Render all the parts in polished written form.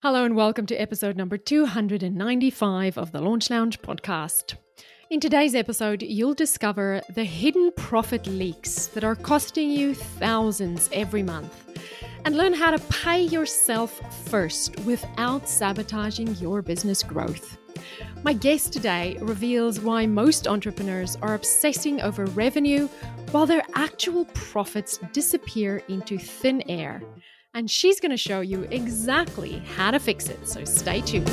Hello and welcome to episode number 295 of the Launch Lounge podcast. In today's episode, you'll discover the hidden profit leaks that are costing you thousands every month and learn how to pay yourself first without sabotaging your business growth. My guest today reveals why most entrepreneurs are obsessing over revenue while their actual profits disappear into thin air. And she's going to show you exactly how to fix it, so stay tuned.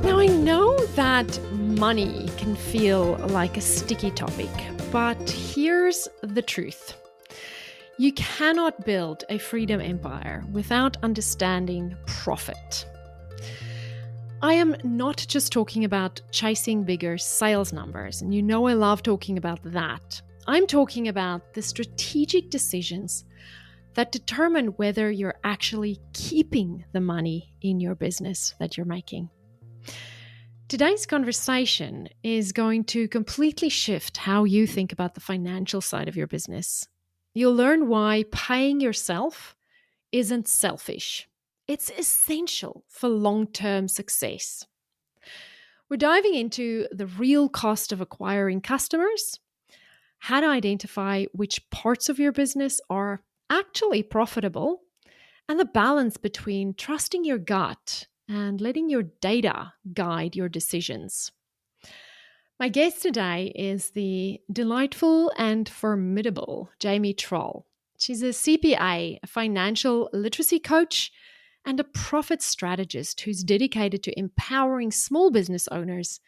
Now, I know that money can feel like a sticky topic, but here's the truth. You cannot build a freedom empire without understanding profit. I am not just talking about chasing bigger sales numbers, and you know I love talking about that. I'm talking about the strategic decisions that determine whether you're actually keeping the money in your business that you're making. Today's conversation is going to completely shift how you think about the financial side of your business. You'll learn why paying yourself isn't selfish. It's essential for long-term success. We're diving into the real cost of acquiring customers, how to identify which parts of your business are actually profitable, and the balance between trusting your gut and letting your data guide your decisions. My guest today is the delightful and formidable Jamie Trull. She's a CPA, a financial literacy coach, and a profit strategist who's dedicated to empowering small business owners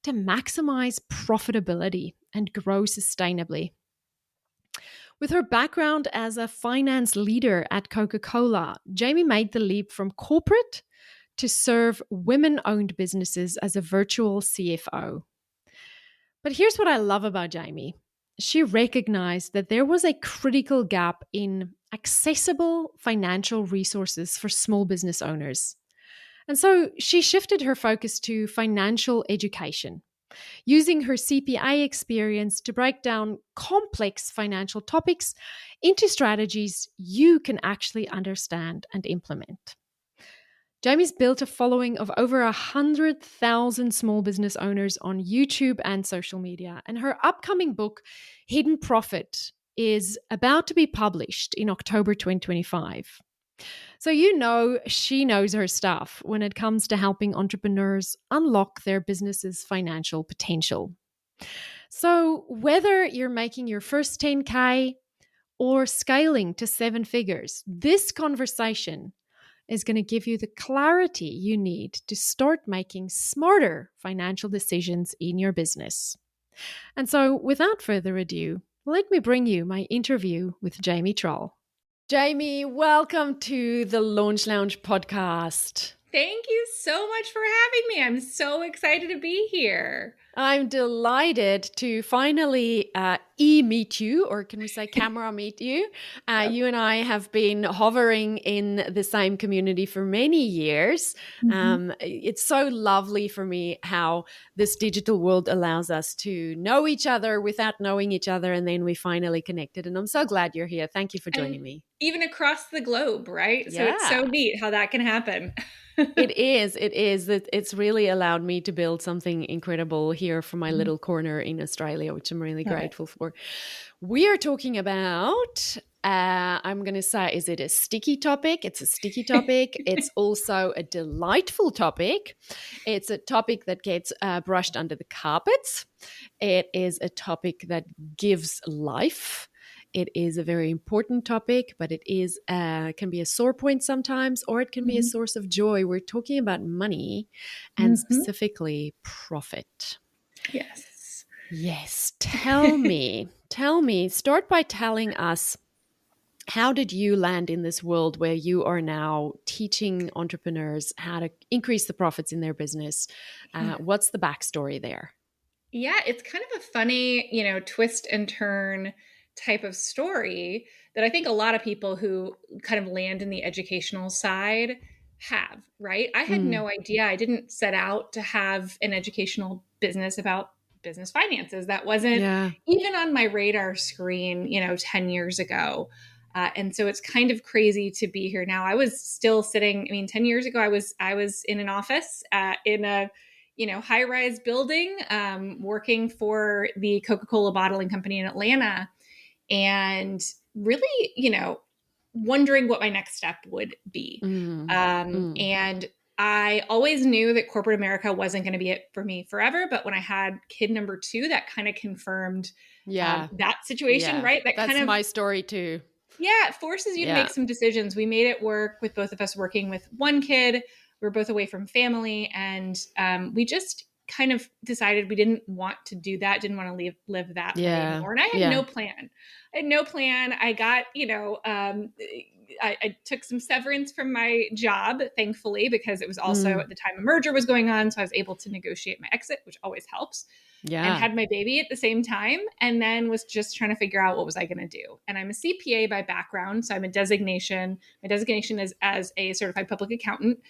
to maximize profitability and grow sustainably. With her background as a finance leader at Coca-Cola, Jamie made the leap from corporate to serve women-owned businesses as a virtual CFO. But here's what I love about Jamie. She recognized that there was a critical gap in accessible financial resources for small business owners. And so she shifted her focus to financial education, using her CPA experience to break down complex financial topics into strategies you can actually understand and implement. Jamie's built a following of over 100,000 small business owners on YouTube and social media, and her upcoming book, Hidden Profit, is about to be published in October 2025. So you know she knows her stuff when it comes to helping entrepreneurs unlock their business's financial potential. So whether you're making your first 10K or scaling to 7 figures, this conversation is going to give you the clarity you need to start making smarter financial decisions in your business. And so without further ado, let me bring you my interview with Jamie Trull. Jamie, welcome to the Launch Lounge podcast. Thank you so much for having me. I'm so excited to be here. I'm delighted to finally meet you, or can we say camera meet you? You and I have been hovering in the same community for many years. It's so lovely for me how this digital world allows us to know each other without knowing each other, and then we finally connected. And I'm so glad you're here. Thank you for joining me. Even across the globe, right? Yeah. So it's so neat how that can happen. It is. It's really allowed me to build something incredible here from my little corner in Australia, which I'm really grateful for. We are talking about, I'm going to say, is it a sticky topic? It's a sticky topic. It's also a delightful topic. It's a topic that gets brushed under the carpets. It is a topic that gives life. It is a very important topic, but it is can be a sore point sometimes, or it can be a source of joy. We're talking about money and specifically profit. Yes. Tell me, start by telling us, how did you land in this world where you are now teaching entrepreneurs how to increase the profits in their business? What's the backstory there? Yeah, it's kind of a funny, twist and turn type of story that I think a lot of people who kind of land in the educational side have, right? I had no idea. I didn't set out to have an educational business about business finances. That wasn't even on my radar screen, 10 years ago. And so it's kind of crazy to be here now. I was still sitting, 10 years ago, I was in an office in a, high-rise building, working for the Coca-Cola bottling company in Atlanta, and really, wondering what my next step would be. And I always knew that corporate America wasn't going to be it for me forever. But when I had kid number 2, that kind of confirmed that situation, right? That's my story too. Yeah, it forces you to make some decisions. We made it work with both of us working with one kid. We were both away from family, and we just kind of decided we didn't want to do that, didn't want to live that way anymore. And I had no plan. I got, I took some severance from my job, thankfully, because it was also at the time a merger was going on. So I was able to negotiate my exit, which always helps. And had my baby at the same time, and then was just trying to figure out what was I going to do. And I'm a CPA by background. So I'm a designation. My designation is as a certified public accountant.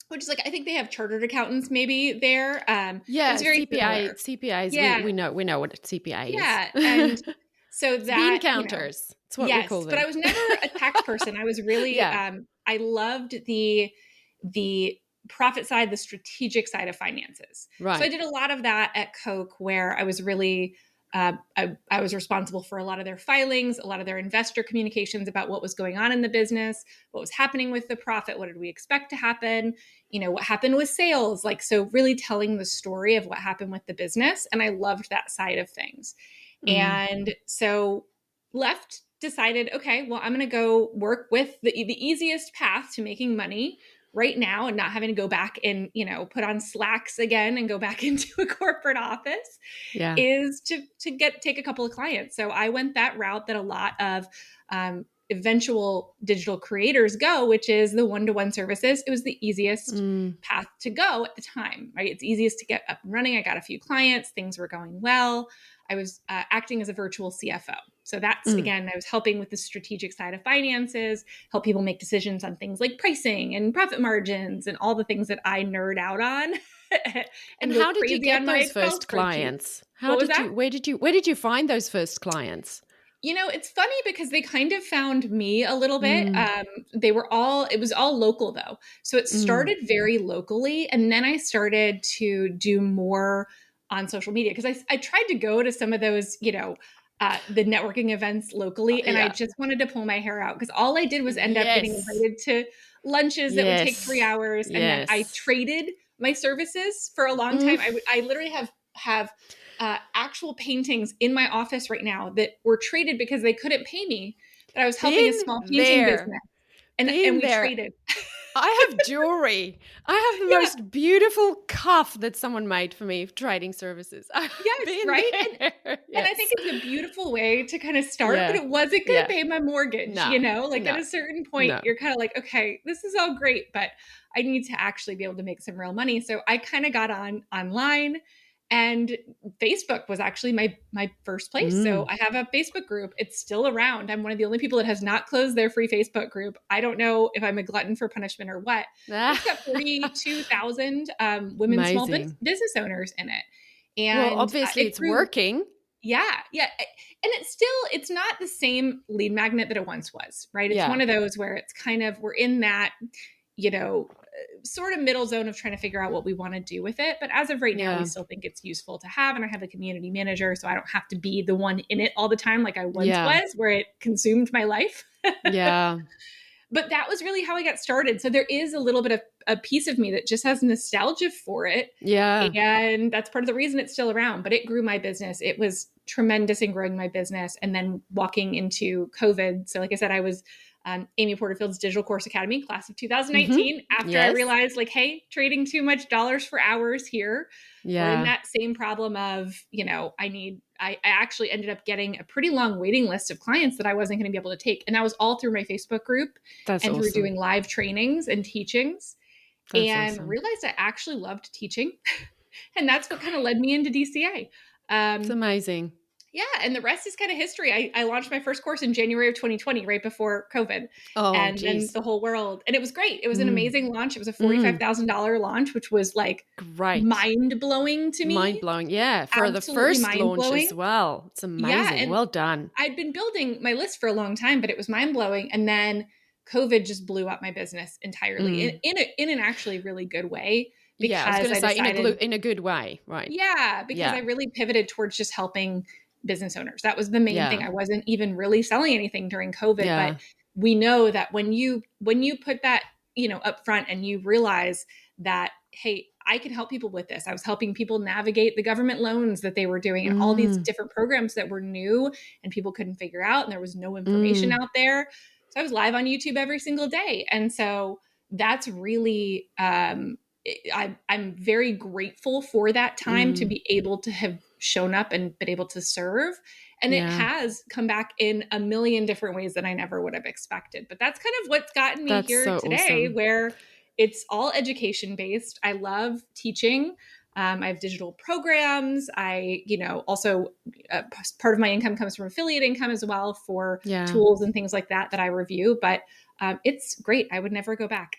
Which is like, I think they have chartered accountants maybe there. It's very CPAs. We know what a CPA is. Yeah. And so that bean counters. It's what we call them. But I was never a tax person. I was really, I loved the profit side, the strategic side of finances. Right. So I did a lot of that at Coke, where I was really, I was responsible for a lot of their filings, a lot of their investor communications about what was going on in the business, what was happening with the profit, what did we expect to happen, what happened with sales, so really telling the story of what happened with the business. And I loved that side of things. And so decided, okay, well, I'm going to go work with the easiest path to making money right now and not having to go back and, put on slacks again and go back into a corporate office is to take a couple of clients. So I went that route that a lot of eventual digital creators go, which is the one-to-one services. It was the easiest path to go at the time, right? It's easiest to get up and running. I got a few clients. Things were going well. I was acting as a virtual CFO. So that's, again, I was helping with the strategic side of finances, help people make decisions on things like pricing and profit margins and all the things that I nerd out on. And how did you get those first clients? Where did you find those first clients? It's funny because they kind of found me a little bit. It was all local though. So it started very locally. And then I started to do more on social media because I tried to go to some of those, the networking events locally. And I just wanted to pull my hair out because all I did was end up getting invited to lunches that would take 3 hours. And then I traded my services for a long time. I literally have actual paintings in my office right now that were traded because they couldn't pay me. But I was helping a small painting business. And we traded. I have jewelry. I have the most beautiful cuff that someone made for me, trading services. Yes, right? And I think it's a beautiful way to kind of start, but it wasn't going to pay my mortgage, at a certain point, you're kind of like, okay, this is all great, but I need to actually be able to make some real money. So I kind of got online. And Facebook was actually my first place. So I have a Facebook group. It's still around. I'm one of the only people that has not closed their free Facebook group. I don't know if I'm a glutton for punishment or what. It's got 42,000 women small business owners in it. And obviously it's working. Yeah. And it's not the same lead magnet that it once was, right? It's one of those where it's kind of, we're in that, sort of middle zone of trying to figure out what we want to do with it. But as of right now, we still think it's useful to have. And I have a community manager, so I don't have to be the one in it all the time like I once was, where it consumed my life. But that was really how I got started. So there is a little bit of a piece of me that just has nostalgia for it. And that's part of the reason it's still around. But it grew my business. It was tremendous in growing my business. And then walking into COVID. So like I said, I was Amy Porterfield's Digital Course Academy, class of 2019, after I realized hey, trading too much dollars for hours here. We're in that same problem of, I actually ended up getting a pretty long waiting list of clients that I wasn't going to be able to take. And that was all through my Facebook group through doing live trainings and teachings. Realized I actually loved teaching. And that's what kind of led me into DCA. It's amazing. Yeah, and the rest is kind of history. I launched my first course in January of 2020, right before COVID, Oh, and then geez. the whole world. And it was great. It was an Mm, amazing launch. It was a mm, $45,000 launch, which was like great. mind blowing to Mind me. blowing. Yeah. For the Absolutely first mind launch as blowing. well. It's Yeah, amazing. and Well done. I'd been building my list for a long time, but it was mind blowing. And then COVID just blew up my business entirely Mm. in an actually really good way Yeah. I was because going to I say decided, in a good way. Right. yeah, because I Yeah. really pivoted towards just helping business owners. That was the main thing. Yeah. I wasn't even really selling anything during COVID, but Yeah. we know that when you put that, up front and you realize that, hey, I can help people with this. I was helping people navigate the government loans that they were doing and all these Mm, different programs that were new and people couldn't figure out and there was no information mm, out there. So I was live on YouTube every single day. And so that's really I'm very grateful for that time to mm. be able to have shown up and been able to serve. And it Yeah. has come back in a million different ways that I never would have expected. But that's kind of what's gotten me That's here so today, awesome. where it's all education based. I love teaching. I have digital programs. Also part of my income comes from affiliate income as well for Yeah. tools and things like that I review. But it's great. I would never go back.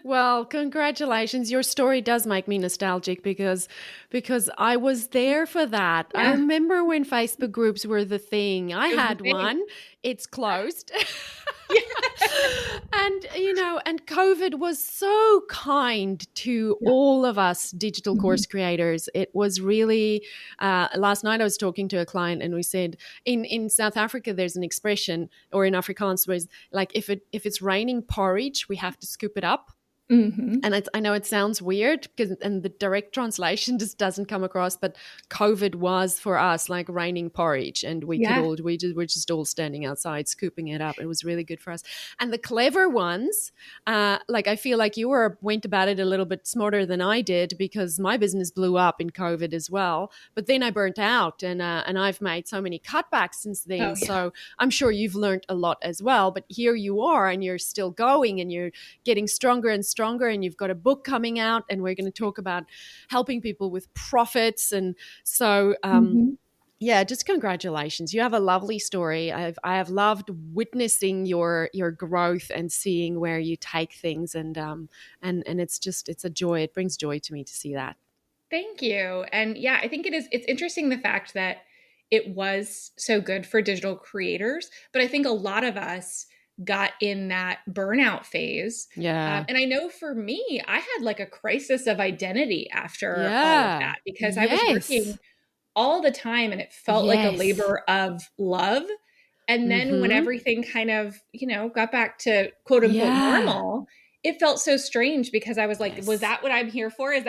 Well, congratulations. Your story does make me nostalgic because I was there for that. I Yeah, remember when Facebook groups were the thing. I it was the had thing. one. It's closed. Yeah. And and COVID was so kind to Yeah. all of us digital Mhm. course creators. It was really last night I was talking to a client and we said in South Africa there's an expression, or in Afrikaans, where it's like if it's raining porridge, we have to scoop it up. Mhm. And I know it sounds weird because, and the direct translation just doesn't come across, but COVID was for us like raining porridge, and Yeah. we're just all standing outside scooping it up. It was really good for us. And the clever ones, like I feel like you went about it a little bit smarter than I did, because my business blew up in COVID as well. But then I burnt out, and I've made so many cutbacks since then. Oh, yeah. So I'm sure you've learned a lot as well. But here you are, and you're still going, and you're getting stronger and stronger, and you've got a book coming out, and we're going to talk about helping people with profits. And so Mhm. yeah, just congratulations. You have a lovely story. I have loved witnessing your growth and seeing where you take things, and it's a joy. It brings joy to me to see that. Thank you. And yeah, I think it's interesting the fact that it was so good for digital creators, but I think a lot of us got in that burnout phase. Yeah. And I know for me, I had like a crisis of identity after all of Yeah. that because I was Yes. working all the time and it felt like a Yes. labor of love. And then when Mhm. everything kind of, got back to quote unquote Yeah. normal, it felt so strange because I was like, was Yes. that what I'm here for? Was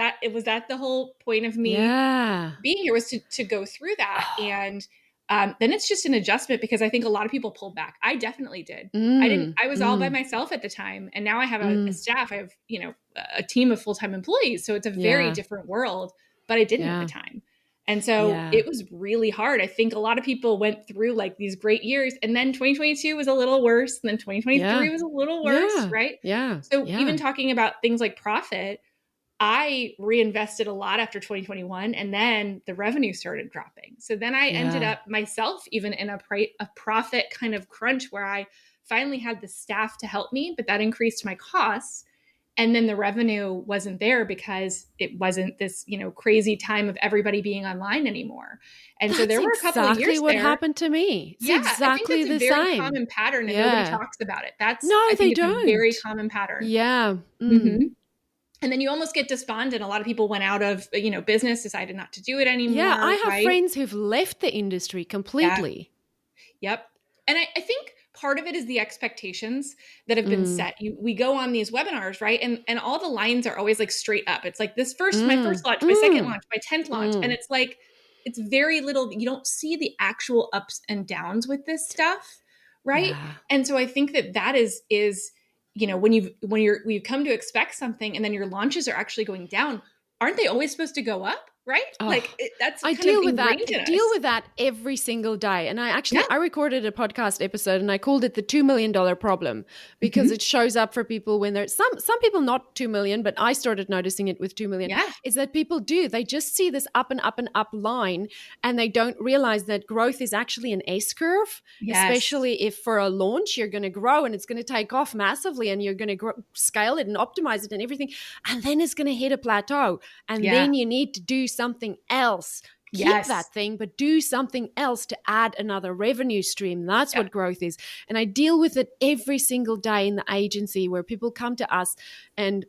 that the whole point of me Yeah. being here, was to go through that? And then it's just an adjustment because I think a lot of people pulled back. I definitely did. Mm. I was all by Mm. myself at the time. And now I have a Mm. staff. I have, a team of full-time employees. So it's a very Yeah. different world, but I didn't at the Yeah. time. And so Yeah. it was really hard. I think a lot of people went through like these great years, and then 2022 was a little worse, and then 2023 Yeah. was a little worse, Yeah. right? Yeah. So even Yeah. talking about things like profit, I reinvested a lot after 2021, and then the revenue started dropping. So then I ended Yeah. up myself even in a profit kind of crunch where I finally had the staff to help me, but that increased my costs. And then the revenue wasn't there because it wasn't this, crazy time of everybody being online anymore. And so That's there were a couple of exactly years what there. happened to me. It's Yeah, I think exactly that's a the very same. common pattern and nobody Yeah. talks about it. No, I they think it's a very don't. common pattern. Yeah. Mm. Mhm. And then you almost get despondent. A lot of people went out of, business, decided not to do it Yeah, I anymore, have right? friends who've left the industry Yeah. completely. Yep. And I think part of it is the expectations that have been Mm. set. We go on these webinars, right? And all the lines are always like straight up. It's like my first Mm. launch, my second Mm. launch, my 10th launch. And Mm. it's like, it's very little, you don't see the actual ups and downs with this stuff, right? Yeah. And so I think that is, we've come to expect something and then your launches are actually going down. Aren't they always supposed to go up? right? Oh, That's I kind of deal with that. ingrained I in deal us. with that every single day. And Yeah. I recorded a podcast episode and I called it the $2 million problem because Hmm. it shows up for people when there's some people not 2 million, but I started noticing it with 2 million. Yeah. Is that people they just see this up and up and up line and they don't realize that growth is actually an S curve, Yes. especially if for a launch you're going to grow and it's going to take off massively and you're going to scale it and optimize it and everything. And then it's going to hit a plateau. And Yeah. then you need to do something else. Keep Yes. that thing, but do something else to add another revenue stream. That's Yeah. what growth is. And I deal with it every single day in the agency where people come to us and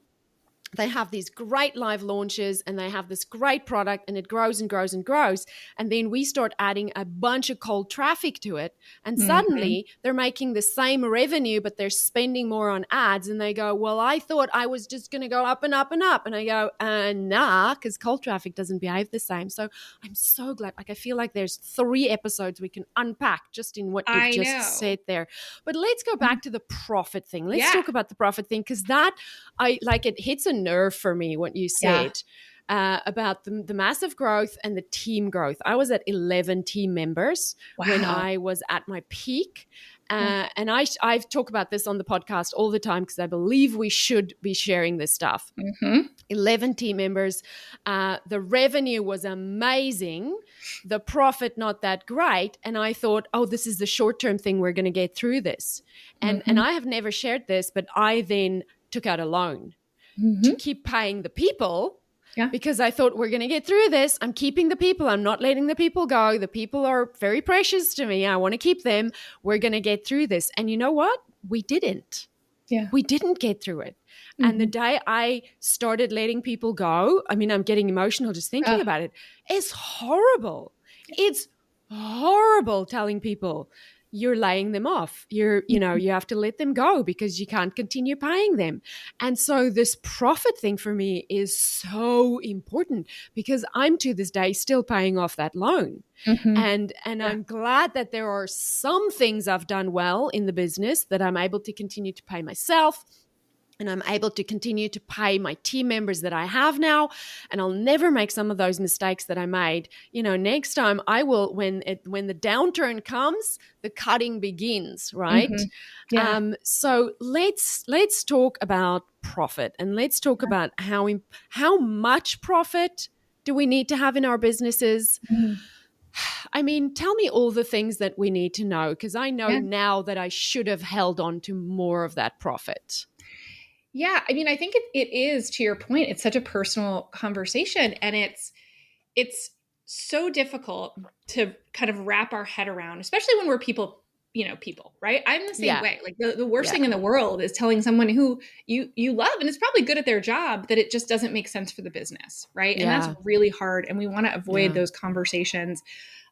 they have these great live launches and they have this great product and it grows and grows and grows. And then we start adding a bunch of cold traffic to it. And Hmm. suddenly they're making the same revenue, but they're spending more on ads. And they go, well, I thought I was just going to go up and up and up. And I go, nah, because cold traffic doesn't behave the same. So I'm so glad. I feel like there's 3 episodes we can unpack just in what you've I just know. said there. But let's go Mhm. back to the profit thing. Let's Yeah. talk about the profit thing because that it hits a nerve for me what you Yeah. said about the massive growth and the team growth. I was at 11 team members when Wow. I was at my peak. Yeah. And I talk about this on the podcast all the time because I believe we should be sharing this stuff. Hmm. 11 team members. The revenue was amazing. The profit, not that great. And I thought, oh, this is the short-term thing. We're going to get through this. And Hmm. I have never shared this, but I then took out a loan to Hmm. keep paying the people Yeah. because I thought we're going to get through this. I'm keeping the people. I'm not letting the people go. The people are very precious to me. I want to keep them. We're going to get through this. And you know what? We didn't. Yeah. We didn't get through it. And the Hmm. day I started letting people go, I mean, I'm getting emotional just thinking Uh, about it. It's horrible. It's horrible telling people you're laying them off. You have to let them go because you can't continue paying them. And so this profit thing for me is so important because I'm to this day still paying off that loan. hmm. And Yeah. I'm glad that there are some things I've done well in the business that I'm able to continue to pay myself. And I'm able to continue to pay my team members that I have now. And I'll never make some of those mistakes that I made. Next time I will, when the downturn comes, the cutting begins, right? Hmm. Yeah. So let's talk about profit and let's talk about how much profit do we need to have in our businesses. Mhm. I mean, tell me all the things that we need to know because I know Yeah. now that I should have held on to more of that profit. Yeah. I mean, I think it is, to your point, it's such a personal conversation, and it's so difficult to kind of wrap our head around, especially when we're people, right? I'm the same Yeah. way. Like the worst Yeah. thing in the world is telling someone who you love and is probably good at their job that it just doesn't make sense for the business, right? And that's Yeah. really hard, and we want to avoid Yeah. those conversations.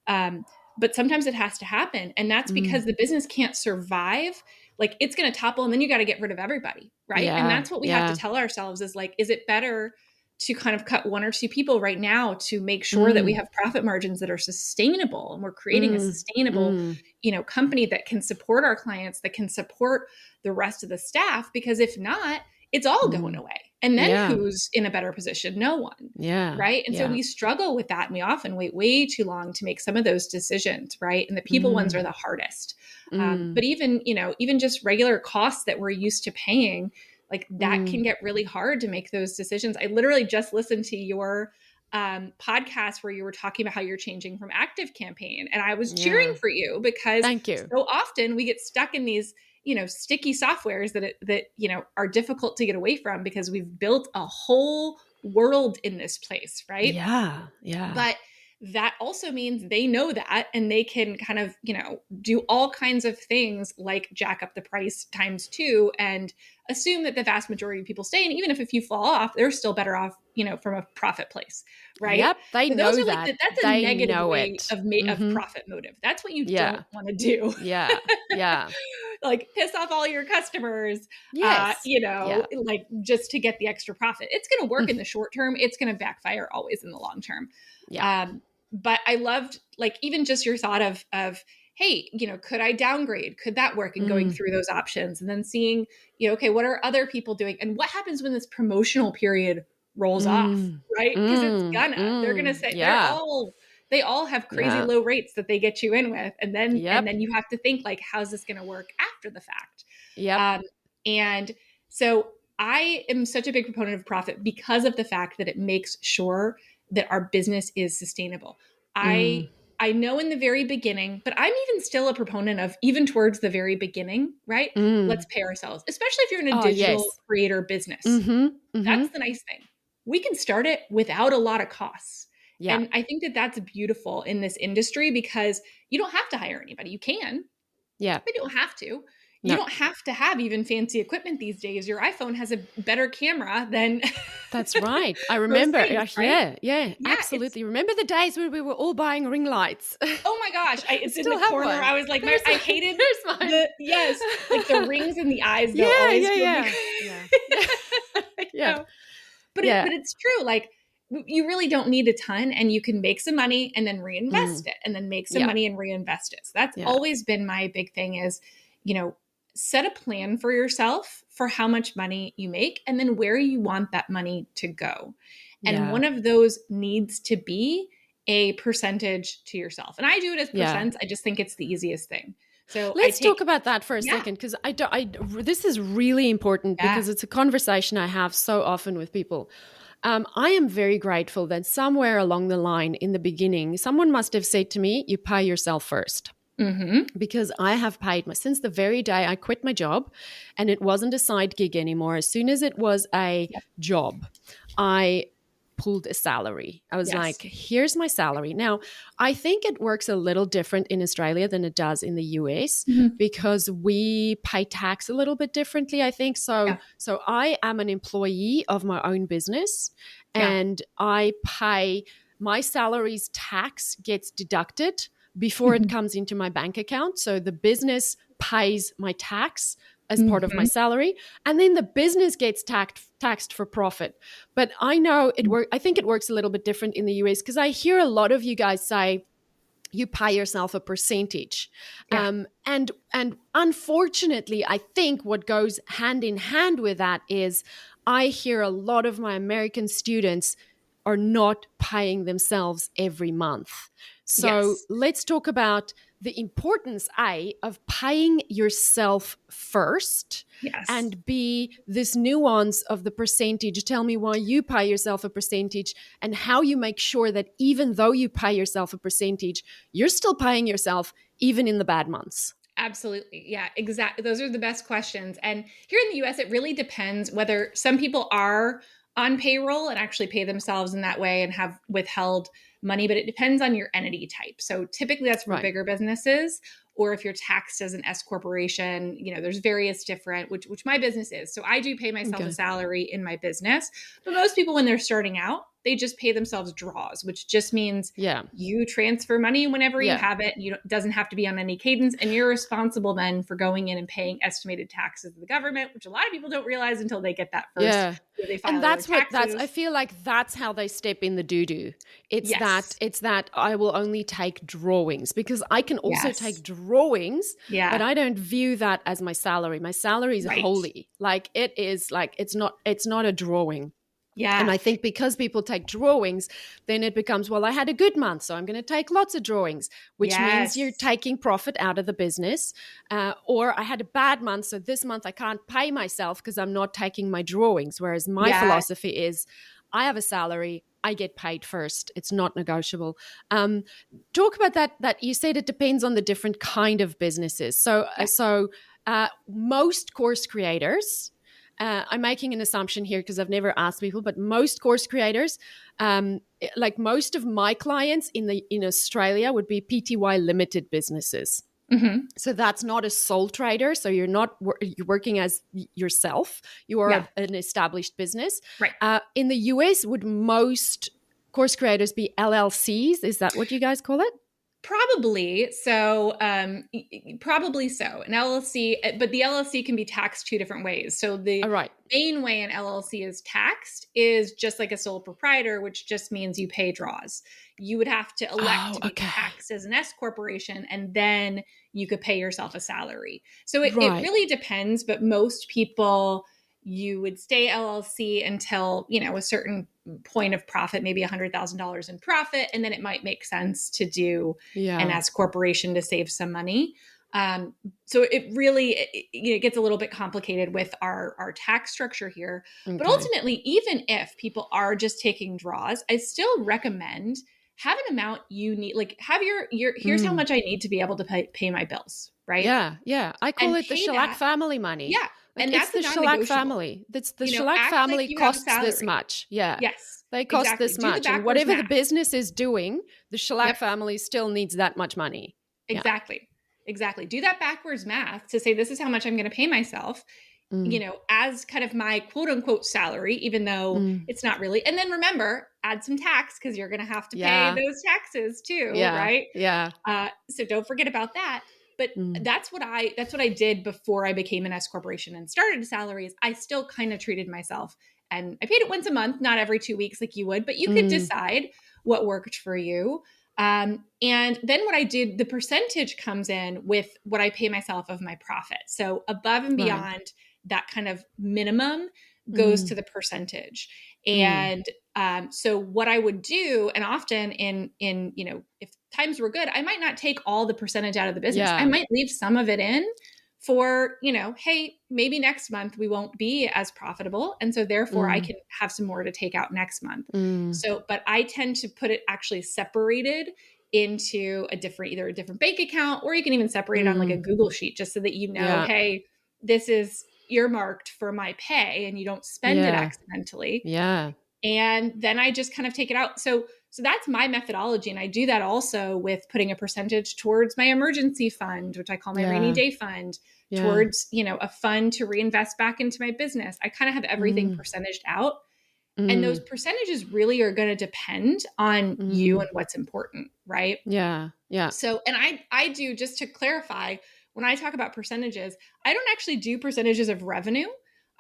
But sometimes it has to happen, and that's Mm. because the business can't survive. Like it's going to topple, and then you got to get rid of everybody, right? And Yeah. that's what we have to Yeah. tell ourselves is like, is it better to kind of cut 1 or 2 people right now to make sure that we Mm. have profit margins that are sustainable, and we're creating a Mm. sustainable, Mm. company that can support our clients, that can support the rest of the staff? Because if not, it's all going Mm. away. And then Yeah. who's in a better position? No one. Yeah. Right. And so Yeah. we struggle with that. And we often wait way too long to make some of those decisions. Right. And the people ones Mm. are the hardest. But Mm. even just regular costs that we're used to paying, like that Mm. can get really hard to make those decisions. I literally just listened to your podcast where you were talking about how you're changing from active campaign. And I was cheering Yeah. for you because Thank you. so often we get stuck in these sticky softwares that are difficult to get away from because we've built a whole world in this place, right? Yeah. Yeah. But that also means they know that, and they can kind of, do all kinds of things like jack up the price times 2 and assume that the vast majority of people stay. And even if a few fall off, they're still better off, from a profit place, right? Yep. They So those know are like that. that's a They negative know way it. of Mm-hmm. profit motive. That's what you don't Yeah. want to do. Yeah. Yeah. Like piss off all your customers, Yes. Yeah. like just to get the extra profit. It's going to work Mm. in the short term. It's going to backfire always in the long term. Yeah. But I loved like even just your thought of, hey, could I downgrade? Could that work? And going Mm. through those options and then seeing, okay, what are other people doing? And what happens when this promotional period rolls off, Mm, right? Because they're gonna say yeah, they all have crazy yeah, low rates that they get you in with, and yep, then you have to think like, how's this gonna work after the fact? yep, Um, and so I am such a big proponent of profit because of the fact that it makes sure that our business is sustainable. mm, I know in the very beginning, but I'm even still a proponent of even towards the very beginning, right? Let's mm. pay ourselves, especially if you're in a Oh, digital yes. creator business. Mm-hmm, mm-hmm. That's the nice thing. We can start it without a lot of costs. Yeah, And I think that that's beautiful in this industry because you don't have to hire anybody. You can, yeah. but you don't have to. You No, don't have to have even fancy equipment these days. Your iPhone has a better camera than that's right. I most remember. things, right? Yeah, yeah, Yeah, it's absolutely. Remember the days when we were all buying ring lights? oh my gosh, I it's in the still have corner. one. I was like, There's I hated there's mine. the yes, like the rings in the eyes though Yeah, always yeah, drove me. yeah, yeah, yeah, I yeah, know. But yeah. it's true. Like you really don't need a ton, and you can make some money and then reinvest Mm, it, and then make some yeah, money and reinvest it. So that's yeah, always been my big thing is, you know, set a plan for yourself for how much money you make and then where you want that money to go. And yeah, one of those needs to be a percentage to yourself. And I do it as yeah. percents. I just think it's the easiest thing. So I Let's talk take, about that for a yeah, second because this is really important yeah, because it's a conversation I have so often with people. I am very grateful that somewhere along the line in the beginning, someone must have said to me, "You pay yourself first." mm-hmm, Because I have paid my since the very day I quit my job and it wasn't a side gig anymore. As soon as it was a yeah, job, I pulled a salary. I was like, yes, here's my salary. Now, I think it works a little different in Australia than it does in the US mm-hmm, because we pay tax a little bit differently, I think. yeah, So I am an employee of my own business yeah, and I pay my salary's tax gets deducted before it mm-hmm, comes into my bank account. So the business pays my tax as part of my mm-hmm, salary, and then the business gets taxed for profit. But I know it work. I think it works a little bit different in the US because I hear a lot of you guys say you pay yourself a percentage, yeah, and unfortunately, I think what goes hand in hand with that is I hear a lot of my American students are not paying themselves every month. So yes, let's talk about the importance, A, of paying yourself first, yes. and B, this nuance of the percentage. Tell me why you pay yourself a percentage and how you make sure that even though you pay yourself a percentage, you're still paying yourself even in the bad months. Absolutely. Yeah, exactly. Those are the best questions. And here in the US, it really depends whether some people are on payroll and actually pay themselves in that way and have withheld money, but it depends on your entity type. So typically that's for Right. bigger businesses, or if you're taxed as an S corporation, you know, there's various different, which my business is. So I do pay myself a Okay. salary in my business, but most people when they're starting out, they just pay themselves draws, which just means Yeah. you transfer money whenever you Yeah. have it. You don't, it doesn't have to be on any cadence, and you're responsible then for going in and paying estimated taxes to the government, which a lot of people don't realize until they get that first. Yeah. They And file their I taxes. feel like that's how they step in the doo-doo. Yes, It's that I will only take drawings because I can also yes, take drawings, but yeah, I don't view that as my salary. My salary is right, holy. Like it is like it's not a drawing. And yeah, I think because people take drawings, then it becomes, well, I had a good month, so I'm going to take lots of drawings, which means you're yes, taking profit out of the business. Or I had a bad month, so this month I can't pay myself because I'm not taking my drawings. Whereas my yes, philosophy is I have a salary, I get paid first. It's not negotiable. Talk about that you said it depends on the different kind of businesses. yeah, Most course creators, I'm making an assumption here because I've never asked people, but most course creators, like most of my clients in Australia, would be PTY limited businesses. hmm, So that's not a sole trader. So you're working as yourself. You are yeah, an established business. right. In the US, would most course creators be LLCs? Is that what you guys call it? Probably so. Probably so. An LLC, but the LLC can be taxed two different ways. So All the right. main way an LLC is taxed is just like a sole proprietor, which just means you pay draws. You would have to elect Oh, to be okay. taxed as an S corporation, and then you could pay yourself a salary. So it Right. really depends, but most people. you would stay LLC until, a certain point of profit, maybe $100,000 in profit. And then it might make sense to do an S corporation to save some money. So it really, it gets a little bit complicated with our tax structure here. Okay. But ultimately, even if people are just taking draws, I still recommend have an amount you need, like have your here's how much I need to be able to pay my bills, right? Yeah. I call it the shellac family money. Yeah. Like, and that's that's the shellac family. That's the shellac family costs this much. Yeah. Yes. They cost this much. And whatever the business is doing, the shellac family still needs that much money. Exactly. Exactly. Do that backwards math to say, this is how much I'm going to pay myself, as kind of my quote unquote salary, even though it's not really. And then remember, add some tax because you're going to have to pay those taxes too. Right. Yeah. So don't forget about that. But that's what I did before I became an S corporation and started salaries. I still kind of treated myself, and I paid it once a month, not every 2 weeks like you would, but you could decide what worked for you. And then what I did, the percentage comes in with what I pay myself of my profit. So above and beyond that kind of minimum goes to the percentage. And so what I would do, and often in if times were good, I might not take all the percentage out of the business. I might leave some of it in for, hey, maybe next month we won't be as profitable. And so therefore I can have some more to take out next month. So, but I tend to put it actually separated into either a different bank account, or you can even separate it on like a Google sheet, just so that hey, this is earmarked for my pay and you don't spend it accidentally. Yeah. And then I just kind of take it out. So that's my methodology. And I do that also with putting a percentage towards my emergency fund, which I call my rainy day fund, towards, a fund to reinvest back into my business. I kind of have everything percentaged out. And those percentages really are going to depend on you and what's important, right? Yeah. So, and I do, just to clarify, when I talk about percentages, I don't actually do percentages of revenue.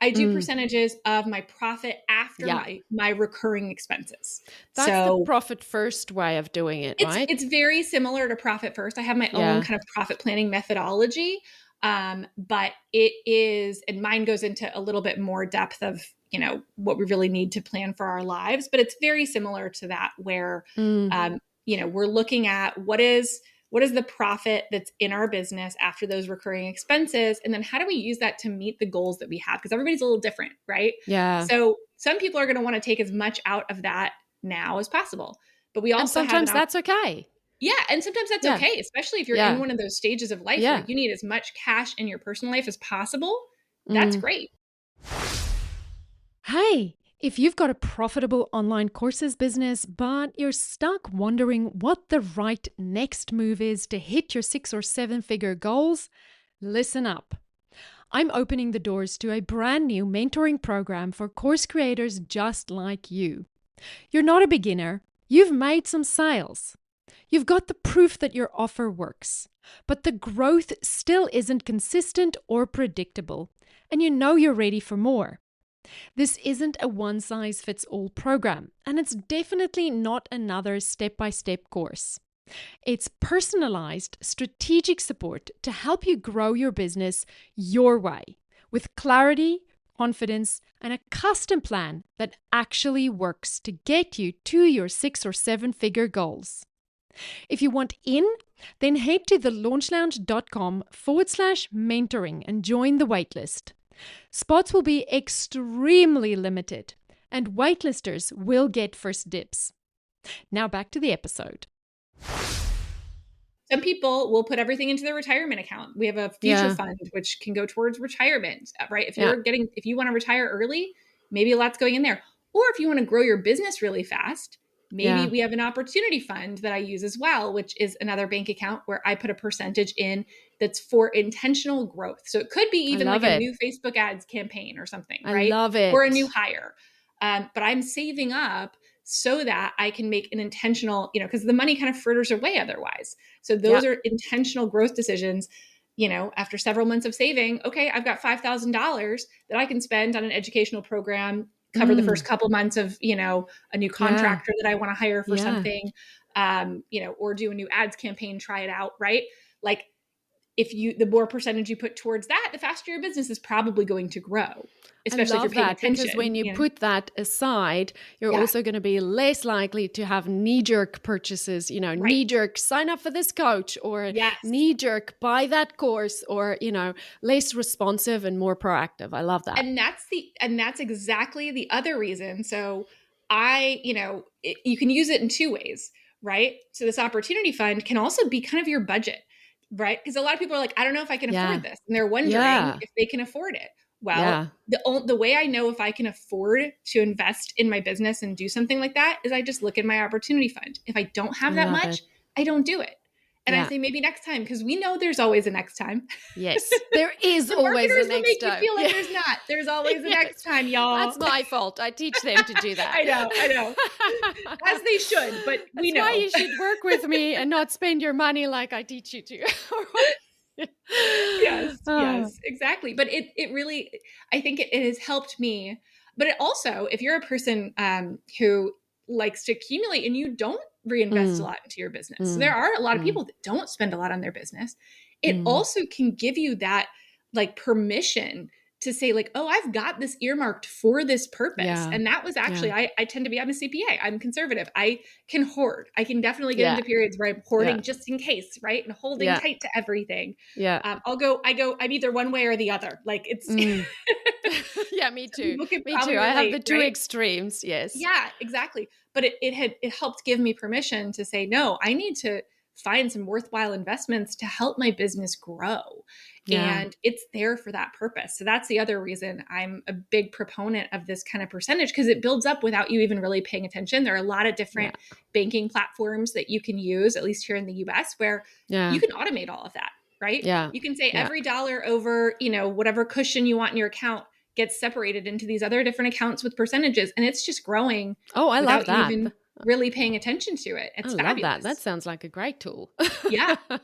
I do percentages of my profit after my recurring expenses. That's the profit first way of doing it, right? It's very similar to profit first. I have my own kind of profit planning methodology. But it is, and mine goes into a little bit more depth of, what we really need to plan for our lives. But it's very similar to that, where, we're looking at what is the profit that's in our business after those recurring expenses? And then how do we use that to meet the goals that we have? Because everybody's a little different, right? Yeah. So some people are going to want to take as much out of that now as possible. But we also sometimes that's okay. Yeah. And sometimes that's okay, especially if you're in one of those stages of life where you need as much cash in your personal life as possible. That's great. Hey, if you've got a profitable online courses business, but you're stuck wondering what the right next move is to hit your 6 or 7 figure goals, listen up. I'm opening the doors to a brand new mentoring program for course creators just like you. You're not a beginner. You've made some sales. You've got the proof that your offer works, but the growth still isn't consistent or predictable, and you know you're ready for more. This isn't a one-size-fits-all program, and it's definitely not another step-by-step course. It's personalized, strategic support to help you grow your business your way, with clarity, confidence, and a custom plan that actually works to get you to your 6 or 7 figure goals. If you want in, then head to thelaunchlounge.com/mentoring and join the waitlist. Spots will be extremely limited, and waitlisters will get first dibs. Now back to the episode. Some people will put everything into their retirement account. We have a future fund, which can go towards retirement, right? If you want to retire early, maybe a lot's going in there. Or if you want to grow your business really fast, maybe we have an opportunity fund that I use as well, which is another bank account where I put a percentage in that's for intentional growth. So it could be even like a new Facebook ads campaign or something, right? I love it. Or a new hire. But I'm saving up so that I can make an intentional, because the money kind of fritters away otherwise. So those are intentional growth decisions. After several months of saving, okay, I've got $5,000 that I can spend on an educational program, cover the first couple months of, a new contractor that I want to hire for something, or do a new ads campaign, try it out, right? Like the more percentage you put towards that, the faster your business is probably going to grow, I especially if you're love paying that, attention. because when you put that aside, you're Yeah. also going to be less likely to have knee-jerk purchases, Right. knee-jerk sign up for this coach, or Yes. knee-jerk buy that course, or, less responsive and more proactive. I love that. And that's exactly the other reason. So you can use it in two ways, right? So this opportunity fund can also be kind of your budget, right? Because a lot of people are like, I don't know if I can afford this. And they're wondering if they can afford it. Well, the way I know if I can afford to invest in my business and do something like that is I just look in my opportunity fund. If I don't have that much, I don't do it. And I say maybe next time, because we know there's always a next time. Yes, there is the always a marketers next will make time. you feel like there's not. There's always a next time, y'all. That's my fault. I teach them to do that. I know. As they should, but we know. That's why you should work with me and not spend your money like I teach you to. Yes, exactly. But it really, I think it has helped me. But it also, if you're a person who likes to accumulate and you don't reinvest a lot into your business, so there are a lot of people that don't spend a lot on their business. It also can give you that like permission to say like, oh, I've got this earmarked for this purpose. Yeah. And that was actually, I tend to be, I'm a CPA, I'm conservative. I can hoard. I can definitely get into periods where I'm hoarding just in case, right? And holding tight to everything. Yeah. I'm either one way or the other. Like it's. Yeah, me too. Me too. I have the two extremes. Yes. Yeah, exactly. But it helped give me permission to say, no, I need to find some worthwhile investments to help my business grow. Yeah. And it's there for that purpose. So that's the other reason I'm a big proponent of this kind of percentage, because it builds up without you even really paying attention. There are a lot of different banking platforms that you can use, at least here in the US, where you can automate all of that, right? Yeah. You can say every dollar over, whatever cushion you want in your account gets separated into these other different accounts with percentages, and it's just growing. Oh, I love that. Even really paying attention to it. It's fabulous. Love that. That sounds like a great tool. Yeah. So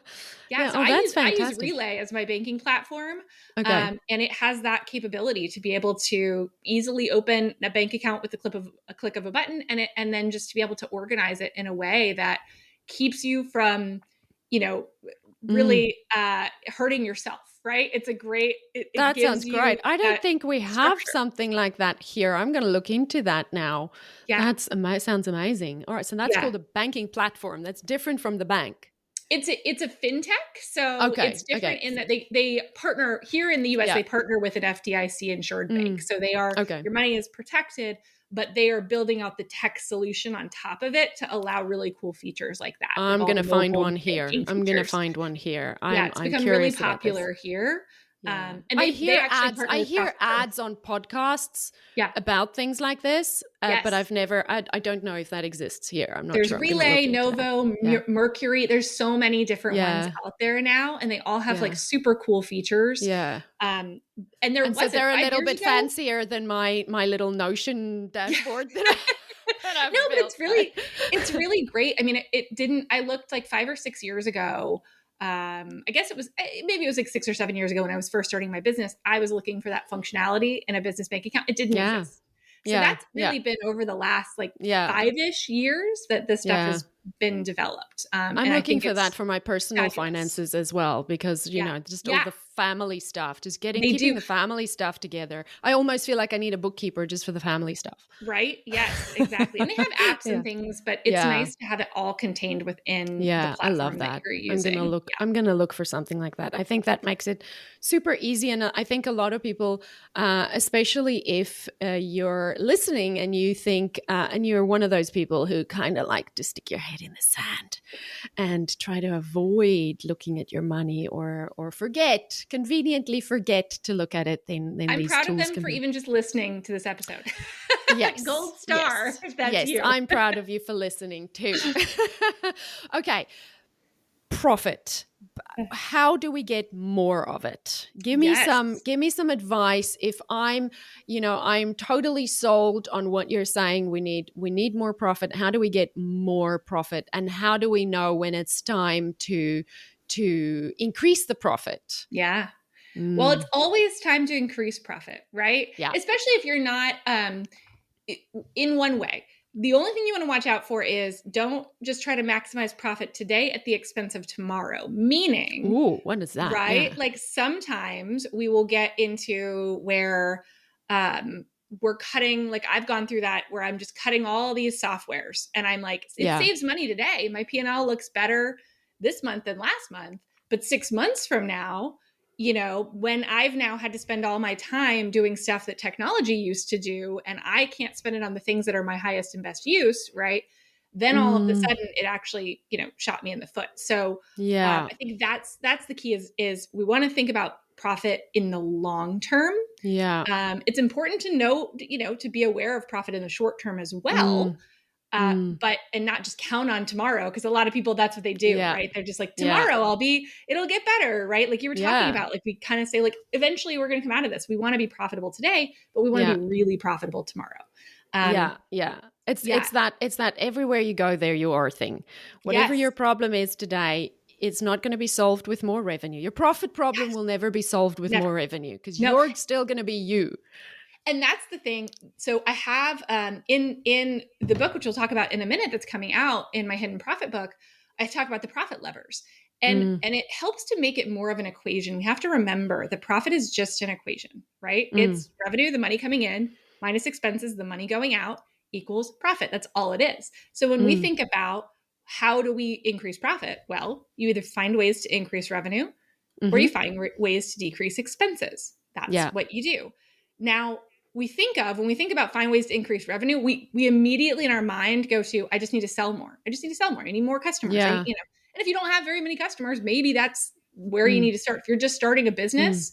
I fantastic. use Relay as my banking platform. Okay. And it has that capability to be able to easily open a bank account with a click of a button, and then just to be able to organize it in a way that keeps you from, really hurting yourself. Right? It's a great. That sounds great. I don't think we have something like that here. I'm going to look into that now. Yeah, sounds amazing. All right, so that's called a banking platform. That's different from the bank. It's a fintech, so it's different in that they partner here in the US. They partner with an FDIC insured bank, so they are your money is protected, but they are building out the tech solution on top of it to allow really cool features like that. I'm going to find one here. It's become really popular here. Yeah. And I hear ads on podcasts about things like this, but I don't know if that exists here. I'm not There's sure. Relay, Novo, Mercury. There's so many different ones out there now, and they all have like super cool features. Yeah. And they're a little bit fancier than my little Notion dashboard that I've built. But it's really great. I mean, I looked like 5 or 6 years ago. I guess maybe it was like 6 or 7 years ago when I was first starting my business. I was looking for that functionality in a business bank account. It didn't exist. So that's really been over the last 5-ish years that this stuff has been developed. I'm looking for that for my personal finances as well, because, just all the family stuff, just keeping the family stuff together. I almost feel like I need a bookkeeper just for the family stuff. Right? Yes, exactly. And they have apps and things, but it's nice to have it all contained within the platform I love that. you're using. I'm going to look for something like that. I think that makes it super easy. And I think a lot of people, especially if you're listening and you think, and you're one of those people who kind of like to stick your head in the sand and try to avoid looking at your money or conveniently forget to look at it, then I'm these proud tools of them for even just listening to this episode. Yes. Gold star. Yes. If that's you. I'm proud of you for listening too. Okay. Profit. How do we get more of it? Give me some advice. If I'm totally sold on what you're saying, we need more profit. How do we get more profit? And how do we know when it's time to increase the profit? Yeah. Well, it's always time to increase profit, right? Yeah. Especially if you're not in one way. The only thing you want to watch out for is don't just try to maximize profit today at the expense of tomorrow. Meaning, Ooh, what is that? right? Yeah. Like sometimes we will get into where we're cutting, like I've gone through that where I'm just cutting all these softwares and I'm like, it Yeah. saves money today. My P&L looks better this month than last month. But 6 months from now, when I've now had to spend all my time doing stuff that technology used to do, and I can't spend it on the things that are my highest and best use, right? Then all of a Mm, sudden it actually, shot me in the foot. So yeah. I think that's the key is we want to think about profit in the long term. Yeah. It's important to know, to be aware of profit in the short term as well, Mm, mm, but and not just count on tomorrow, because a lot of people, that's what they do, yeah. right? They're just like, Yeah. tomorrow it'll get better, right? Like you were talking Yeah. about, like we kind of say, like eventually we're going to come out of this. We want to be profitable today, but we want to Yeah. be really profitable tomorrow. Yeah. Yeah. It's Yeah. it's that everywhere you go, there you are thing. Whatever Yes. your problem is today, it's not going to be solved with more revenue. Your profit problem Yes. will never be solved with Never. more revenue because No. you're still going to be you. And that's the thing. So I have in the book, which we'll talk about in a minute, that's coming out in my hidden profit book, I talk about the profit levers. And Mm, and it helps to make it more of an equation. We have to remember that profit is just an equation, right? mm, It's revenue, the money coming in, minus expenses, the money going out, equals profit. That's all it is. So when we mm, think about how do we increase profit? Well, you either find ways to increase revenue or you mm-hmm. find ways to decrease expenses. That's Yeah. what you do. Now, when we think about find ways to increase revenue, we immediately in our mind go to, I just need to sell more. I just need to sell more. I need more customers. Yeah. And if you don't have very many customers, maybe that's where you Mm, need to start. If you're just starting a mm, business,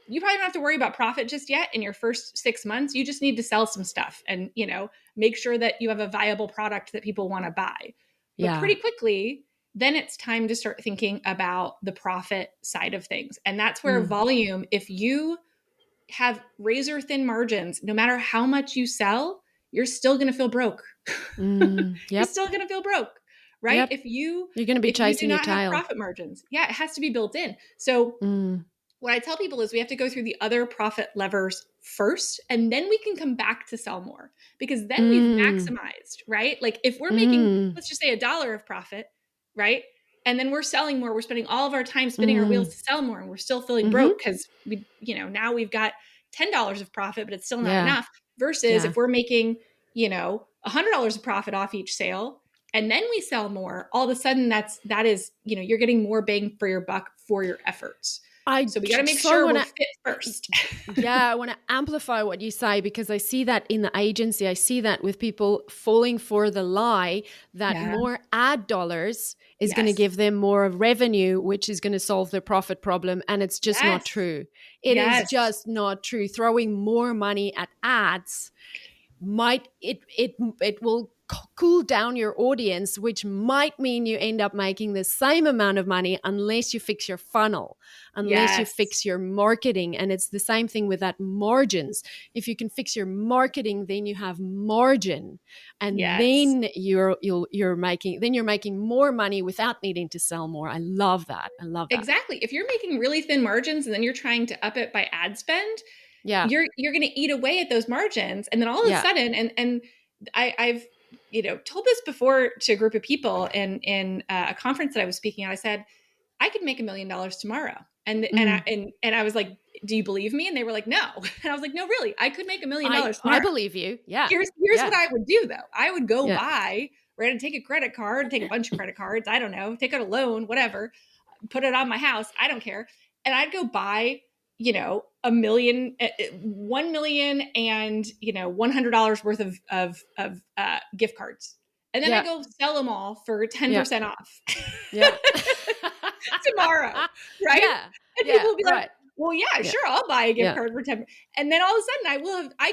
you probably don't have to worry about profit just yet in your first 6 months. You just need to sell some stuff and, make sure that you have a viable product that people want to buy. But yeah. pretty quickly, then it's time to start thinking about the profit side of things. And that's where Mm, volume, if you have razor thin margins, no matter how much you sell, you're still going to feel broke. You're yep. still going to feel broke, right? Yep. If you You're going to be do chasing your not have tail. profit margins, yeah, it has to be built in. So Mm, what I tell people is we have to go through the other profit levers first, and then we can come back to sell more, because then we've mm, maximized, right? Like if we're making, mm, let's just say $1 of profit, right? And then we're selling more, we're spending all of our time spinning our wheels mm, to sell more, and we're still feeling mm-hmm. broke because now we've got $10 of profit, but it's still not Yeah. enough. Versus Yeah. if we're making, $100 of profit off each sale, and then we sell more, all of a sudden that is, you're getting more bang for your buck for your efforts. I So we got to make so sure want we're to, fit first. yeah, I want to amplify what you say because I see that in the agency. I see that with people falling for the lie that Yeah. more ad dollars is going to Yes. give them more revenue, which is going to solve their profit problem. And it's just not Yes. true. It is Yes. just not true. Throwing more money at ads might it will cool down your audience, which might mean you end up making the same amount of money unless you fix your funnel, unless you Yes. fix your marketing. And it's the same thing with that margins. If you can fix your marketing, then you have margin, and Yes. then you're making more money without needing to sell more. I love that. I love that. Exactly. If you're making really thin margins and then you're trying to up it by ad spend, Yeah. you're going to eat away at those margins, and then all of a Yeah. sudden, and I've told this before to a group of people in a conference that I was speaking at. I said I could make $1 million tomorrow, Mm. and I was like, do you believe me? And they were like, no. And I was like, no, really, I could make $1 million I tomorrow. believe you. Yeah. Here's what Yeah. I would do though. I would go Yeah. buy, right, and take a credit card, take a bunch of credit cards, I don't know, take out a loan, whatever, put it on my house, I don't care. And I'd go buy, a million, 1 million and, $100 worth of gift cards. And then I Yeah. go sell them all for Yeah. 10% off Yeah. tomorrow, right? Yeah. And people Yeah. will be like, Right. well, yeah, Yeah. sure, I'll buy a gift Yeah. card for 10. And then all of a sudden I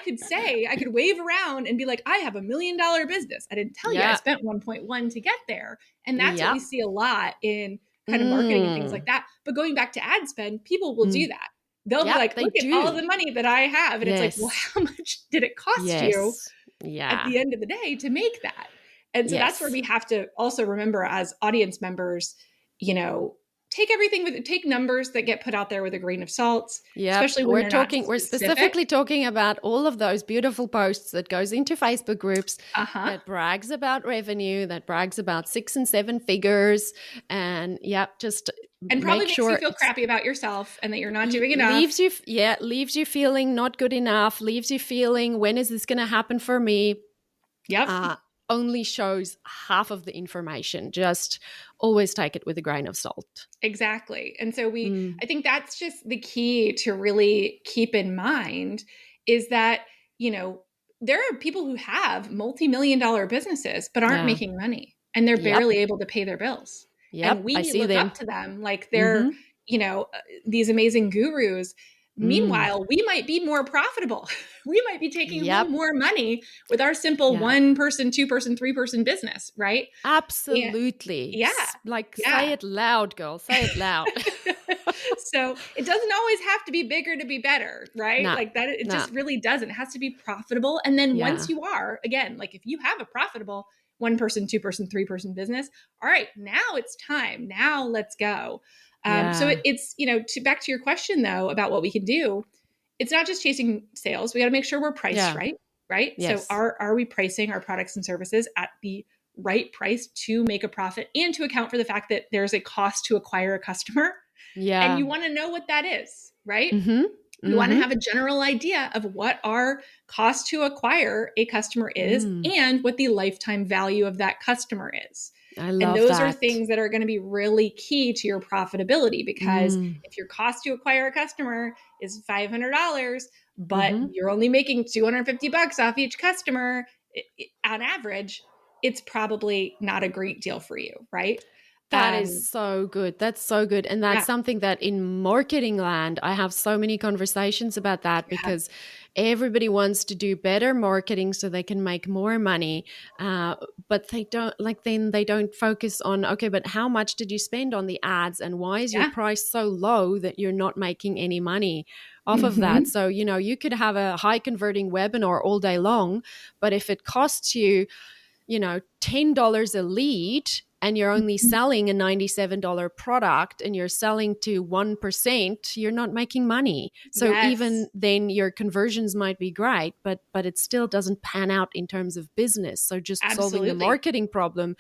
could wave around and be like, I have $1 million business. I didn't tell you I Yeah. spent 1.1 to get there. And that's what we Yep. see a lot in kind of marketing and things like Mm. that. But going back to ad spend, people will do Mm. that. They'll be Yep. like, They look at all of do. the money that I have. And it's like, well, Yes. how much did it cost you Yes. at Yeah. the end of the day to make that? And so that's where Yes. we have to also remember as audience members, you know, take numbers that get put out there with a grain of salt, Yep. especially when they're not We're specific. specifically talking about all of those beautiful posts that goes into Facebook groups Uh-huh. that brags about revenue, that brags about 6 and 7 figures. And just And probably make makes you sure feel it's crappy about yourself and that you're not doing enough. leaves you feeling not good enough, leaves you feeling, when is this going to happen for me? Yep. Only shows half of the information. Just always take it with a grain of salt. Exactly. And so I think that's just the key to really keep in mind is that, there are people who have multi-million-dollar businesses but aren't Yeah. making money and they're Yep. barely able to pay their bills. And Yep. I we see look them. up to them like they're, Mm-hmm. these amazing gurus. Mm. Meanwhile, we might be more profitable. We might be taking a little Yep. more money with our simple Yeah. 1-person, 2-person, 3-person business, right? Absolutely. Yeah. Like, say Yeah. it loud, girl. Say it loud. So it doesn't always have to be bigger to be better, right? Nah. Like that, it Nah. just really doesn't. It has to be profitable. And then Yeah. once you are, again, like if you have a profitable 1-person, 2-person, 3-person business, all right, now it's time. Now let's go. So Yeah. it's, back to your question though about what we can do. It's not just chasing sales. We got to make sure we're priced Yeah. right, right? So Yes. are we pricing our products and services at the right price to make a profit and to account for the fact that there's a cost to acquire a customer? And Yeah. you want to know what that is, right? Mm-hmm. You want to Mm-hmm. have a general idea of what our cost to acquire a customer is and what the lifetime value of that customer is. I And love those are that. things that are going to be really key to your profitability because Mm. if your cost to acquire a customer is $500, but Mm-hmm. you're only making $250 off each customer on average, it's probably not a great deal for you, right? That is so good. That's so good. And that's Yeah, something that in marketing land, I have so many conversations about that yeah, because everybody wants to do better marketing so they can make more money. But they don't then they don't focus on, okay, but how much did you spend on the ads and why is your yeah. price so low that you're not making any money off of that? Mm-hmm. So, you could have a high converting webinar all day long, but if it costs you, $10 a lead and you're only selling a $97 product and you're selling to 1%, you're not making money. So even Yes, then your conversions might be great, but it still doesn't pan out in terms of business. So just solving the absolutely. marketing problem,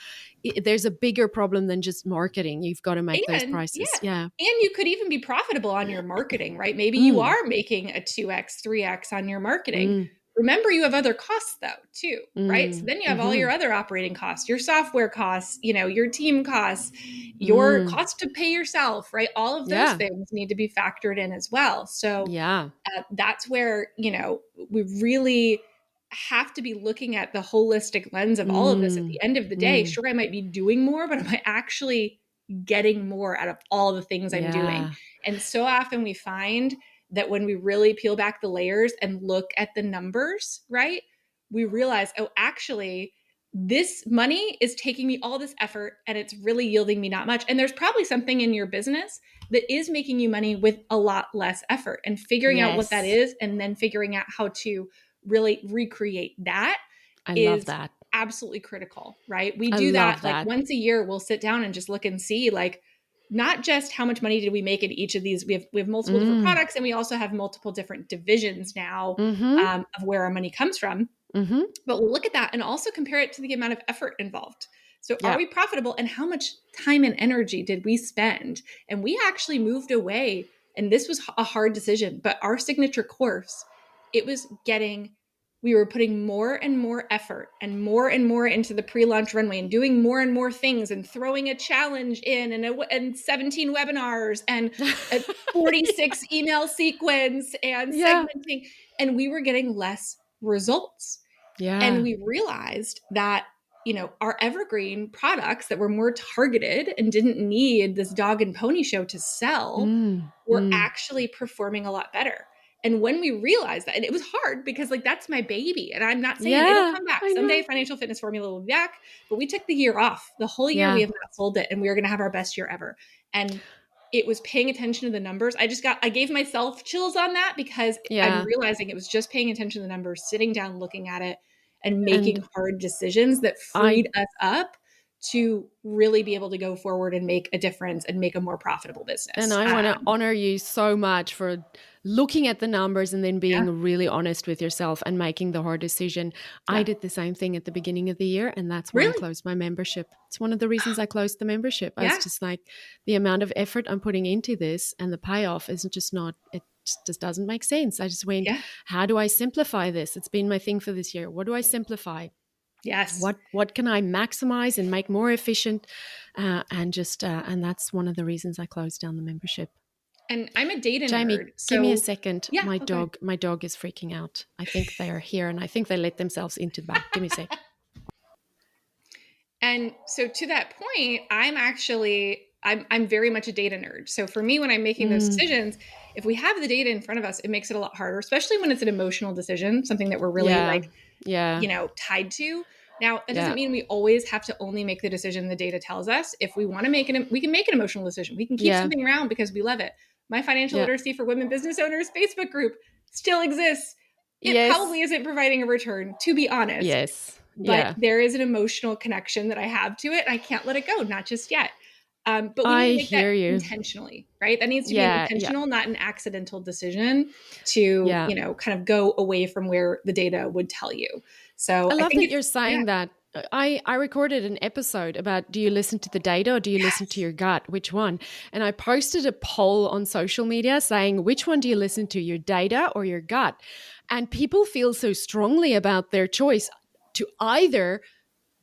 there's a bigger problem than just marketing. You've got to make those And yeah, prices. Yeah. and you could even be profitable on your marketing, right? Maybe you Mm, are making a 2x, 3x on your marketing. mm, Remember, you have other costs though, too, right? So mm, then you have all mm-hmm, your other operating costs, your software costs, your team costs, your mm. cost to pay yourself, right? All of those Yeah. things need to be factored in as well. So Yeah. that's where we really have to be looking at the holistic lens of all of this. At Mm, the end of the day, mm. sure, I might be doing more, but am I actually getting more out of all the things I'm doing? Yeah. And so often we find that when we really peel back the layers and look at the numbers, right, we realize, oh, actually this money is taking me all this effort and it's really yielding me not much. And there's probably something in your business that is making you money with a lot less effort, and figuring out what that Yes. is and then figuring out how to really recreate that I love is that. absolutely critical, right? We I do love that like that. once a year. We'll sit down and just look and see, like, not just how much money did we make in each of these. We have multiple different Mm. products, and we also have multiple different divisions now Mm-hmm. of where our money comes from. Mm-hmm. But we'll look at that and also compare it to the amount of effort involved. So are Yeah. we profitable, and how much time and energy did we spend? And we actually moved away, and this was a hard decision, but our signature course, it was we were putting more and more effort and more into the pre-launch runway and doing more and more things and throwing a challenge in and 17 webinars and a 46 email sequence and Yeah. segmenting, and we were getting less results. And Yeah. we realized that, our evergreen products that were more targeted and didn't need this dog and pony show to sell Mm. were Mm. actually performing a lot better. And when we realized that, and it was hard because like that's my baby, and I'm not saying it'll Yeah. come back. I Someday know. Financial Fitness Formula will be back, but we took the year off. The whole year we Yeah. have not sold it, and we are going to have our best year ever. And it was paying attention to the numbers. I gave myself chills on that because I'm Yeah. realizing it was just paying attention to the numbers, sitting down, looking at it, and And making hard decisions that I freed us up to really be able to go forward and make a difference and make a more profitable And business. I want to honor you so much for looking at the numbers and then Yeah, being really honest with yourself and making the hard decision. I yeah, did the same thing at the beginning of the year, and that's why I really, closed my membership. It's one of the reasons I closed the membership. I was yeah, just like, the amount of effort I'm putting into this and the payoff isn't just not, it just doesn't make sense. I just went, yeah, how do I simplify this? It's been my thing for this year. What do I simplify? yes. What can I maximize and make more efficient? And that's one of the reasons I closed down the membership. And I'm a data Jamie, nerd, give me a so second. yeah, My okay. dog is freaking out. I think they are here, and I think they let themselves into the back. Give me a sec. And so to that point, I'm very much a data nerd. So for me, when I'm making those Mm, decisions, if we have the data in front of us, it makes it a lot harder, especially when it's an emotional decision, something that we're really yeah, like, yeah, tied to. Now, that doesn't yeah, mean we always have to only make the decision the data tells us. If we want to we can make an emotional decision. We can keep yeah, something around because we love it. My Financial yeah. Literacy for Women Business Owners Facebook group still exists. It Yes, probably isn't providing a return, to be honest, yes, but yeah. there is an emotional connection that I have to it, and I can't let it go, not just yet. But we need to I make that hear you. intentionally, right? That needs to be an Yeah, yeah, intentional, not an accidental decision to, yeah. kind of go away from where the data would tell you. So I I love think that it's, you're yeah, saying that. I recorded an episode about, do you listen to the data or do you listen to yes, your gut? Which one? And I posted a poll on social media saying, which one do you listen to, your data or your gut? And people feel so strongly about their choice to either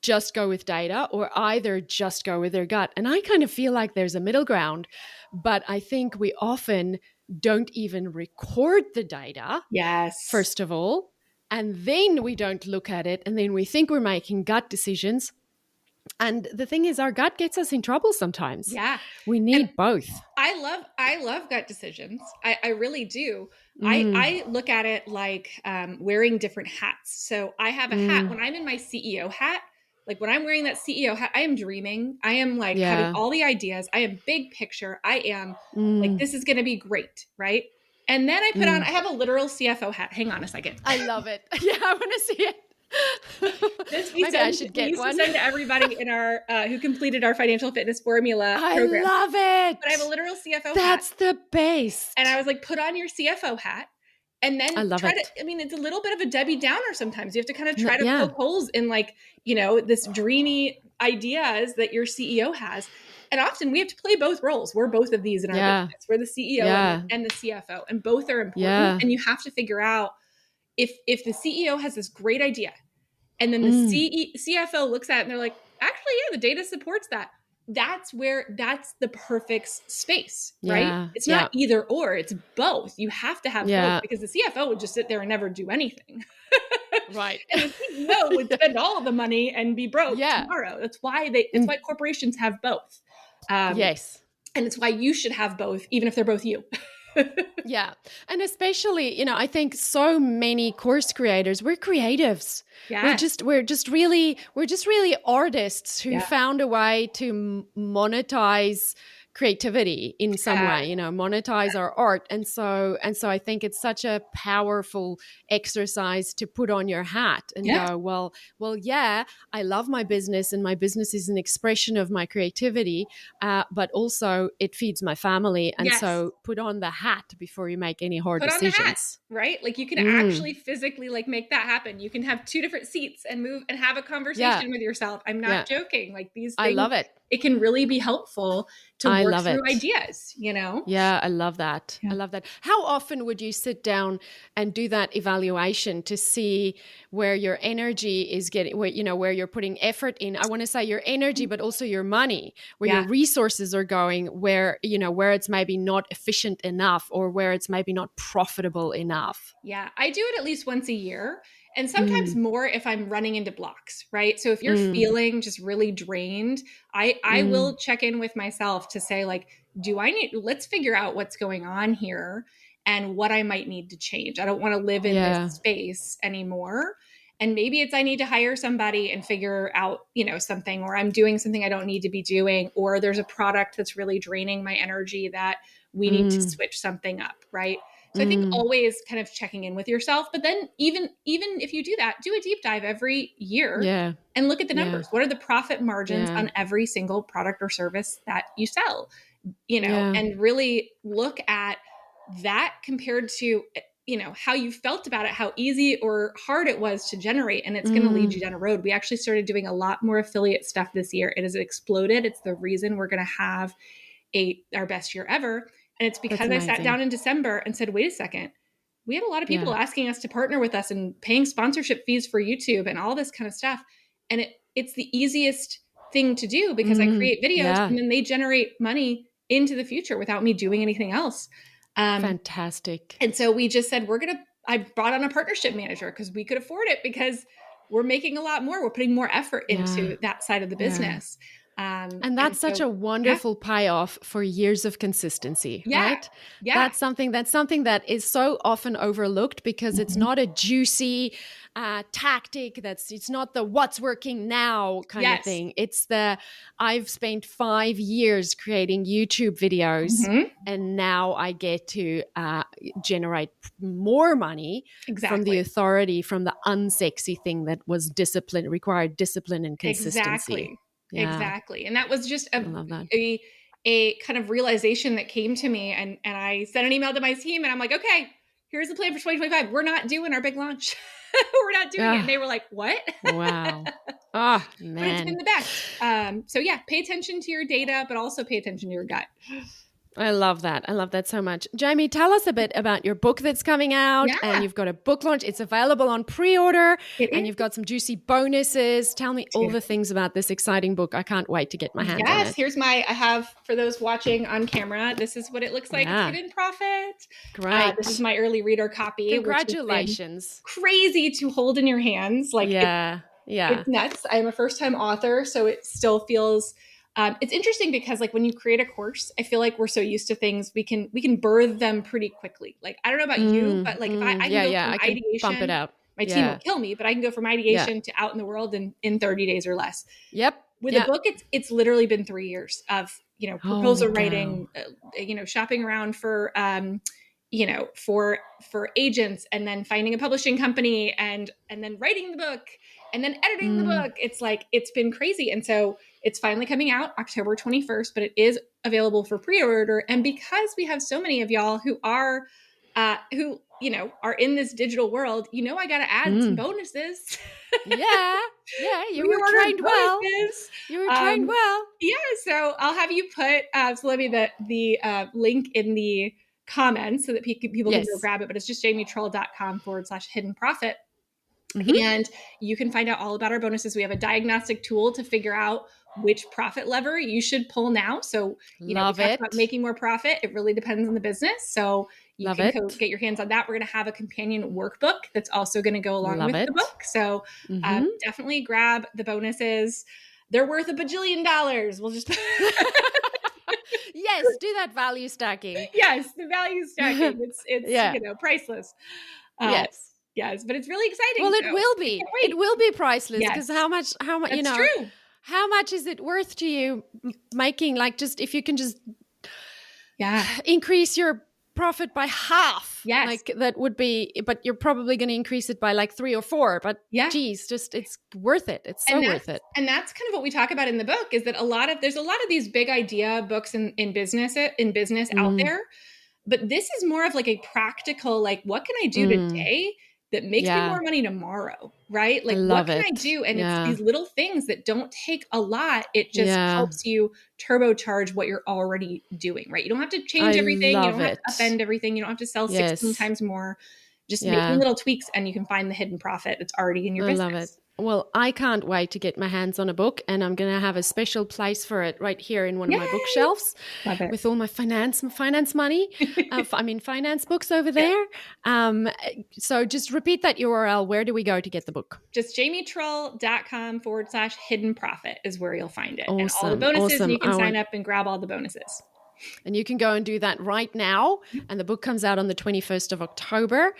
just go with data or either just go with their gut. And I kind of feel like there's a middle ground, but I think we often don't even record the data, yes, first of all, and then we don't look at it, and then we think we're making gut decisions. And the thing is, our gut gets us in trouble sometimes. yeah. We And need both. I love gut decisions. I really do. Mm, I look at it like wearing different hats. So I have a hat mm, when I'm in my CEO hat. Like when I'm wearing that CEO hat, I am dreaming. I am like having yeah. all the ideas. I am big picture. I am like, Mm, this is going to be great, right? And then I mm. have a literal CFO hat. Hang on a second. I love it. Yeah, I want to see This it. Maybe I should we get used to one. send to everybody in our who completed our financial fitness formula I program. love But I have a it. literal CFO hat. That's the And I best. was like, put on your CFO hat and I then love try to, it. I mean, it's a little bit of a Debbie Downer sometimes. You have to kind of No, try to yeah. poke holes in like, this dreamy ideas that your CEO has. And often we have to play both roles. We're both of these in our Yeah. business. We're the CEO Yeah. and the CFO, and both are important. Yeah. And you have to figure out if the CEO has this great idea and then the Mm. CFO looks at it and they're like, actually, yeah, the data supports that. That's the perfect space, right? Yeah. It's not Yeah. either or, it's both. You have to have both Yeah. because the CFO would just sit there and never do anything. Right. And the CEO would Yeah. spend all of the money and be broke Yeah. tomorrow. It's And why corporations have both. Um, yes. and it's why you should have both, even if they're both you. Yeah. And especially, I think so many course creators, we're creatives. Yes. We're just really artists who Yeah. found a way to monetize creativity in some Yeah. way, monetize our art. And so I think it's such a powerful exercise to put on your hat and Yes. go, well, yeah, I love my business and my business is an expression of my creativity, but also it feeds my family. And Yes. so put on the hat before you make any hard Put on the hat, decisions. right? Like you can Mm, actually physically like make that happen. You can have two different seats and move and have a yeah, conversation with yourself. I'm not yeah. joking. Like these I things, love it. it can really be helpful to I work love through it. ideas. Yeah, I love that. I Yeah. love that. How often would you sit down and do that evaluation to see where your energy is getting, where you're putting effort in? I want to say your energy, but also your money, where your Yeah. resources are going, where it's maybe not efficient enough or where it's maybe not profitable enough. Yeah, I do it at least once a year and sometimes Mm, more if I'm running into blocks, right? So if you're mm, feeling just really drained, I mm. will check in with myself to say like, let's figure out what's going on here and what I might need to change. I don't want to live in this Yeah. space anymore. And maybe it's I need to hire somebody and figure out, something, or I'm doing something I don't need to be doing, or there's a product that's really draining my energy that we need to Mm, switch something up, right? So I think always kind of checking in with yourself, but then even if you do that, do a deep dive every year Yeah. and look at the Yeah. numbers. What are the profit margins Yeah. on every single product or service that you sell? Yeah. And really look at that compared to, how you felt about it, how easy or hard it was to generate. And it's going to lead you down a road. We actually started doing a lot more affiliate stuff this year. It has exploded. It's the reason we're going to have our best year ever. And it's because I sat down in December and said, wait a second, we have a lot of people asking us to partner with us and paying sponsorship fees for YouTube and all this kind of stuff. And it's the easiest thing to do because I create videos and then they generate money into the future without me doing anything else. Fantastic. And so we just said, I brought on a partnership manager because we could afford it because we're making a lot more. We're putting more effort into that side of the business. And that's such a wonderful payoff for years of consistency, right? Yeah. That's something that is so often overlooked because it's not a juicy tactic. It's not the what's working now kind of thing. It's I've spent 5 years creating YouTube videos and now I get to generate more money from the authority, from the unsexy thing that was required discipline and consistency. Exactly. And that was just I love that. a kind of realization that came to me. And I sent an email to my team and I'm like, okay, here's the plan for 2025. We're not doing our big launch. We're not doing it. And they were like, what? Wow. Oh, man. But it's been the best. So pay attention to your data, but also pay attention to your gut. I love that. I love that so much. Jamie, tell us a bit about your book that's coming out and you've got a book launch. It's available on pre-order and you've got some juicy bonuses. Tell me all the things about this exciting book. I can't wait to get my hands on it. Yes, I have, for those watching on camera, this is what it looks like. It's Hidden Profit. Great. This is my early reader copy. Congratulations. Crazy to hold in your hands. It's nuts. I'm a first-time author, so it still feels... it's interesting because when you create a course, I feel like we're so used to things, we can birth them pretty quickly. I don't know about you, but if I can go from ideation, bump it out. My team will kill me, but I can go from ideation to out in the world in 30 days or less. Yep. With a book, it's literally been 3 years of, proposal writing, shopping around for, for agents and then finding a publishing company and then writing the book and then editing the book. It's been crazy. And so it's finally coming out October 21st, but it is available for pre-order. And because we have so many of y'all who are in this digital world, I got to add some bonuses. You were trained well. You were trained well. Yeah. So I'll have you put, so let me the link in the comments so that people can go grab it, but it's just jamietrull.com/hidden profit. And you can find out all about our bonuses. We have a diagnostic tool to figure out which profit lever you should pull now. So, we talked about making more profit. It really depends on the business. So you can get your hands on that. We're going to have a companion workbook that's also going to go along with the book. So definitely grab the bonuses. They're worth $1 bajillion. We'll just... Yes, do that value stacking. Yes, the value stacking. It's priceless. Yes, but it's really exciting. Well, it will be. It will be priceless because how much, That's true. How much is it worth to you making if you can just increase your profit by half? Yes. That would be, but you're probably going to increase it by 3 or 4, but geez, it's worth it. It's so worth it. And that's kind of what we talk about in the book is that there's a lot of these big idea books in business out there, but this is more of a practical, what can I do today that makes me more money tomorrow, right? What can I do? And it's these little things that don't take a lot. It just helps you turbocharge what you're already doing, right? You don't have to change everything. You don't have to upend everything. You don't have to sell 16 times more. Just making little tweaks and you can find the hidden profit that's already in your business. I love it. Well, I can't wait to get my hands on a book and I'm going to have a special place for it right here in one of my bookshelves with all my finance money. Finance books over there. So just repeat that URL. Where do we go to get the book? Just jamietrull.com/hidden profit is where you'll find it. Awesome. And all the bonuses, and you can sign up and grab all the bonuses. And you can go and do that right now. And the book comes out on the 21st of October.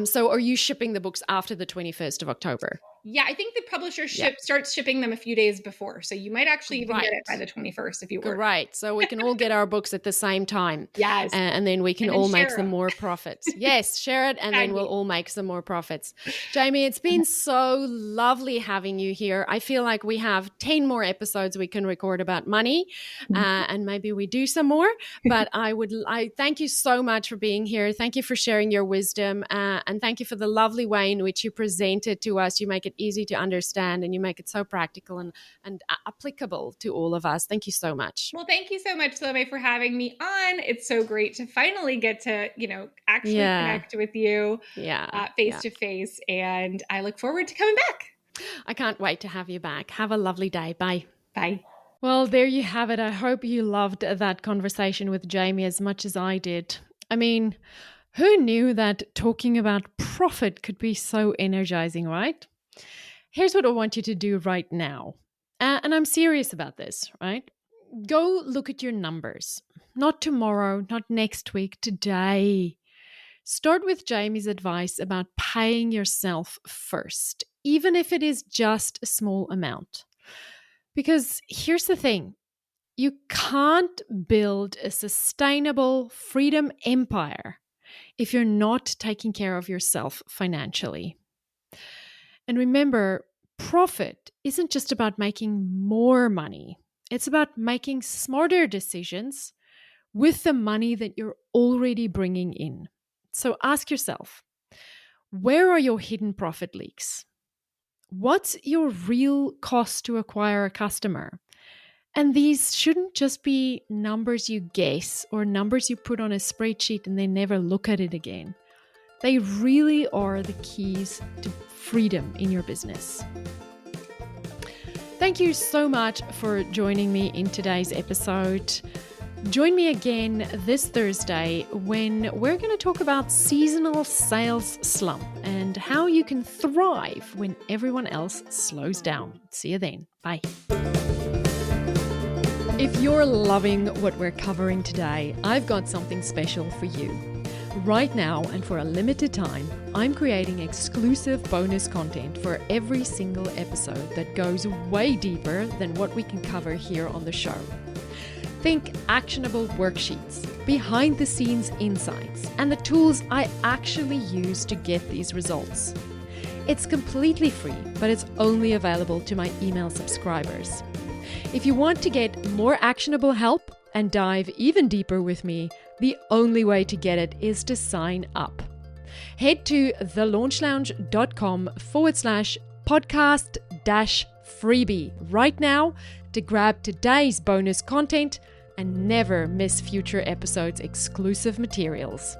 So are you shipping the books after the 21st of October? Yeah, I think the publisher starts shipping them a few days before. So you might actually even get it by the 21st if you were. Great. So we can all get our books at the same time. Yes. And then we can all make some more profits. Yes, share it and then we'll all make some more profits. Jamie, it's been so lovely having you here. I feel like we have 10 more episodes we can record about money and maybe we do some more. But I thank you so much for being here. Thank you for sharing your wisdom and thank you for the lovely way in which you present it to us. You make it easy to understand and you make it so practical and applicable to all of us. Thank you so much. Well, thank you so much, Salome, for having me on. It's so great to finally get to, actually connect with you face to face. And I look forward to coming back. I can't wait to have you back. Have a lovely day. Bye. Bye. Well, there you have it. I hope you loved that conversation with Jamie as much as I did. I mean, who knew that talking about profit could be so energizing, right? Here's what I want you to do right now. And I'm serious about this, right? Go look at your numbers. Not tomorrow, not next week, today. Start with Jamie's advice about paying yourself first, even if it is just a small amount. Because here's the thing. You can't build a sustainable freedom empire if you're not taking care of yourself financially. And remember, profit isn't just about making more money. It's about making smarter decisions with the money that you're already bringing in. So ask yourself, where are your hidden profit leaks? What's your real cost to acquire a customer? And these shouldn't just be numbers you guess or numbers you put on a spreadsheet and then never look at it again. They really are the keys to freedom in your business. Thank you so much for joining me in today's episode. Join me again this Thursday when we're going to talk about seasonal sales slump and how you can thrive when everyone else slows down. See you then. Bye. If you're loving what we're covering today, I've got something special for you. Right now, and for a limited time, I'm creating exclusive bonus content for every single episode that goes way deeper than what we can cover here on the show. Think actionable worksheets, behind-the-scenes insights, and the tools I actually use to get these results. It's completely free, but it's only available to my email subscribers. If you want to get more actionable help and dive even deeper with me, the only way to get it is to sign up. Head to thelaunchlounge.com/podcast-freebie right now to grab today's bonus content and never miss future episodes' exclusive materials.